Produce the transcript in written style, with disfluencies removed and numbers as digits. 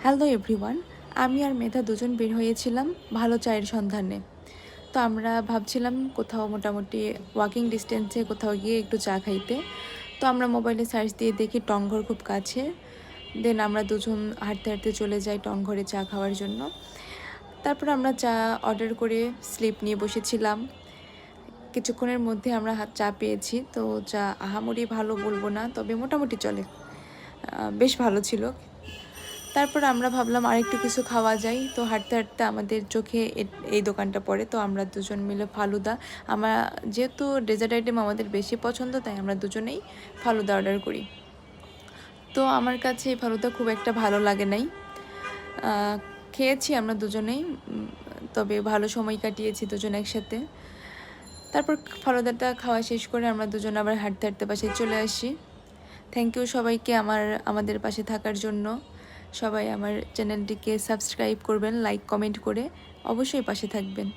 Hello everyone, আমি আর মেধা দুজন বের হয়েছিলাম ভালো চায়ের সন্ধানে। তো আমরা ভাবছিলাম কোথাও মোটামুটি ওয়াকিং ডিস্টেন্সে কোথাও গিয়ে একটু চা খাইতে। তো আমরা মোবাইলে সার্চ দিয়ে দেখি টংঘর খুব কাছে। দেন আমরা দুজন হাঁটতে হাঁটতে চলে যাই টংঘরে চা খাওয়ার জন্য। তারপর আমরা চা অর্ডার করে স্লিপ নিয়ে বসেছিলাম। কিছুক্ষণের মধ্যে আমরা চা পেয়েছি। তো চা আহামরি ভালো বলবো না, তবে মোটামুটি চলে, বেশ ভালো ছিল। তারপর আমরা ভাবলাম আরেকটু কিছু খাওয়া যায়। তো হাঁটতে হাঁটতে আমাদের চোখে এই দোকানটা পড়ে। তো আমরা দুজন মিলে ফালুদা, আমরা যেহেতু ডেজার্ট আইটেম আমাদের বেশি পছন্দ, তাই আমরা দুজনেই ফালুদা অর্ডার করি। তো আমার কাছে এই ফালুদা খুব একটা ভালো লাগে নাই। খেয়েছি আমরা দুজনেই, তবে ভালো সময় কাটিয়েছি দুজন একসাথে। তারপর ফালুদাটা খাওয়া শেষ করে আমরা দুজন আবার হাঁটতে হাঁটতে বাসায় চলে আসি। থ্যাংক ইউ সবাইকে আমাদের পাশে থাকার জন্য। সবাই আমার চ্যানেলটিকে সাবস্ক্রাইব করবেন, লাইক কমেন্ট করে অবশ্যই পাশে থাকবেন।